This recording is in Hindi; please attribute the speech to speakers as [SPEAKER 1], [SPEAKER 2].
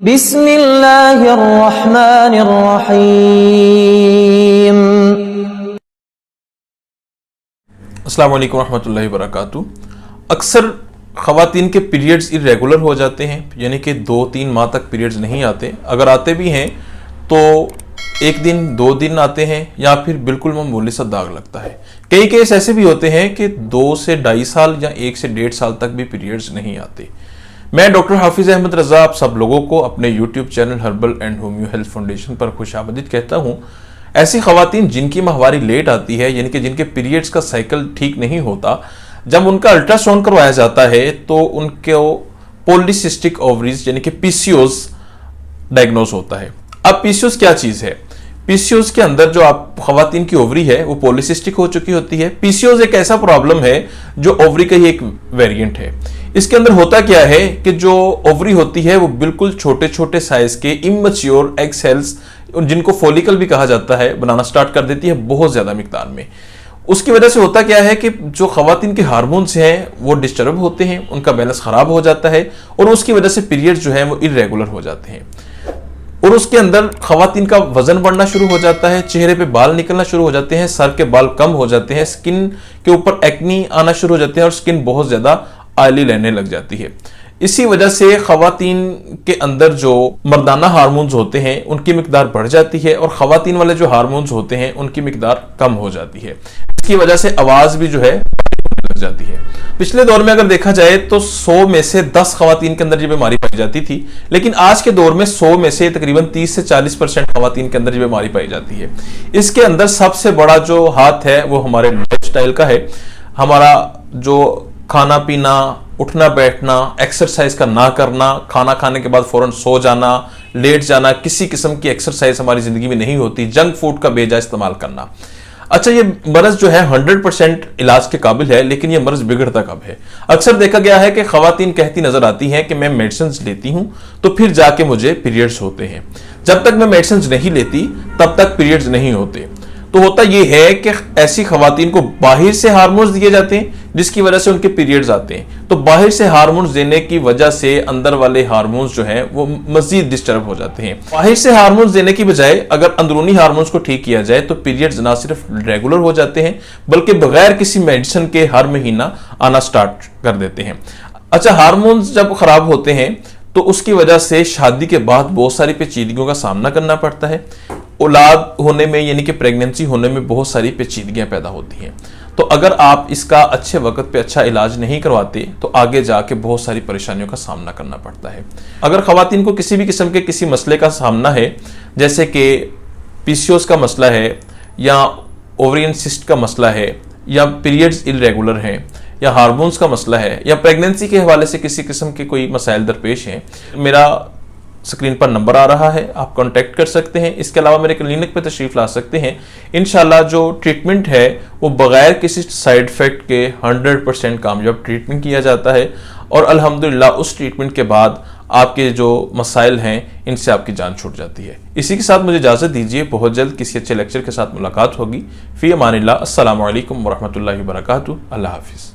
[SPEAKER 1] बिस्मिल्लाहिर्रहमानिर्रहीम।
[SPEAKER 2] अस्सलाम वालेकुम रहमतुल्लाहि वबरकातुहू। अक्सर ख़वातीन के पीरियड्स इरेगुलर हो जाते हैं, यानी कि 2-3 माह तक पीरियड्स नहीं आते। अगर आते भी हैं तो एक दिन 2 दिन आते हैं या फिर बिल्कुल मामूली सा दाग लगता है। कई केस ऐसे भी होते हैं कि 2 से 2.5 साल या 1 से 1.5 साल तक भी पीरियड्स नहीं आते। मैं डॉक्टर हाफिज अहमद रजा आप सब लोगों को अपने YouTube channel herbal and homeo health foundation पर खुशामदीद कहता हूँ। ऐसी ख़वातीन जिनकी माहवारी लेट आती है, यानी कि जिनके पीरियड्स का साइकिल ठीक नहीं होता, जब उनका अल्ट्रासाउंड करवाया जाता है तो उनको पॉलीसिस्टिक ओवरीज यानी कि पीसीओस डायग्नोज होता है। अब पीसीओस क्या चीज़ है? पीसीओस के अंदर जो आप ख़वातीन की ओवरी है वो पॉलीसिस्टिक हो चुकी होती है। पीसीओस एक ऐसा प्रॉब्लम है जो ओवरी का ही एक वेरिएंट है। इसके अंदर होता क्या है कि जो ओवरी होती है वो बिल्कुल छोटे छोटे साइज के इमैच्योर एग सेल्स, जिनको फॉलिकल भी कहा जाता है, बनाना स्टार्ट कर देती है बहुत ज्यादा मिकदार में। उसकी वजह से होता क्या है कि जो ख़वातीन के हार्मोन्स हैं वो डिस्टर्ब होते हैं, उनका बैलेंस खराब हो जाता है और उसकी वजह से पीरियड्स जो है वो इरेगुलर हो जाते हैं। और उसके अंदर ख़वातीन का वजन बढ़ना शुरू हो जाता है, चेहरे पे बाल निकलना शुरू हो जाते हैं, सर के बाल कम हो जाते हैं, स्किन के ऊपर एक्नी आना शुरू हो जाते हैं और स्किन बहुत ज्यादा ऑयली रहने लग जाती है। इसी वजह से ख़वातीन के अंदर जो मर्दाना हार्मोन्स होते हैं उनकी मिकदार बढ़ जाती है और ख़वातीन वाले जो हार्मोन्स होते हैं उनकी मिकदार कम हो जाती है। इसकी वजह से आवाज भी जो है लग जाती है। पिछले दौर में अगर देखा जाए तो 100 में से 10 ख़वातीन के अंदर ये बीमारी पाई जाती थी, लेकिन आज के दौर में 100 में से तकरीबन 30 से 40% ख़वातीन के अंदर ये बीमारी पाई जाती है। इसके अंदर सबसे बड़ा जो हाथ है वो हमारे लाइफस्टाइल का है। हमारा जो खाना पीना, उठना बैठना, एक्सरसाइज का ना करना, खाना खाने के बाद फौरन सो जाना, लेट जाना, किसी किस्म की एक्सरसाइज हमारी जिंदगी में नहीं होती, जंक फूड का बेजा इस्तेमाल करना। अच्छा, ये मर्ज जो है 100% इलाज के काबिल है, लेकिन ये मर्ज बिगड़ता कब है? अक्सर देखा गया है कि ख़वातीन कहती नजर आती हैं कि मैं मेडिसिन लेती हूं तो फिर जाके मुझे पीरियड्स होते हैं। जब तक मैं मेडिसिन नहीं लेती तब तक पीरियड्स नहीं होते। तो होता यह है कि ऐसी ख़वातीन को बाहर से हार्मोन्स दिए जाते हैं जिसकी वजह से उनके पीरियड्स आते हैं। तो बाहर से हार्मोन्स देने की वजह से अंदर वाले हार्मोन्स जो हैं वो मजीद डिस्टर्ब हो जाते हैं। बाहर से हार्मोन्स देने की बजाय अगर अंदरूनी हार्मोन्स को ठीक किया जाए तो पीरियड्स ना सिर्फ रेगुलर हो जाते हैं बल्कि बगैर किसी मेडिसिन के हर महीना आना स्टार्ट कर देते हैं। अच्छा, हार्मोन्स जब खराब होते हैं तो उसकी वजह से शादी के बाद बहुत सारी पेचीदगियों का सामना करना पड़ता है। औलाद होने में यानी कि प्रेगनेंसी होने में बहुत सारी पेचीदगियां पैदा होती हैं। तो अगर आप इसका अच्छे वक्त पे अच्छा इलाज नहीं करवाते तो आगे जाके बहुत सारी परेशानियों का सामना करना पड़ता है। अगर ख़वातीन को किसी भी किस्म के किसी मसले का सामना है, जैसे कि पीसीओस का मसला है या ओवरियन सिस्ट का मसला है या पीरियड्स इरेगुलर हैं या हार्मोन्स का मसला है या प्रेगनेंसी के हवाले से किसी किस्म के कोई मसाइल दरपेश हैं, मेरा स्क्रीन पर नंबर आ रहा है, आप कांटेक्ट कर सकते हैं। इसके अलावा मेरे क्लिनिक पे तशरीफ़ ला सकते हैं। इंशाल्लाह जो ट्रीटमेंट है वो बगैर किसी साइड इफ़ेक्ट के 100% कामयाब ट्रीटमेंट किया जाता है और अल्हम्दुलिल्लाह उस ट्रीटमेंट के बाद आपके जो मसाइल हैं इनसे आपकी जान छूट जाती है। इसी के साथ मुझे इजाज़त दीजिए, बहुत जल्द किसी अच्छे लेक्चर के साथ मुलाकात होगी। फ़ी अमानिल्लाह। अस्सलामु अलैकुम वरहमतुल्लाहि वबरकातुहू। अल्लाह हाफिज़।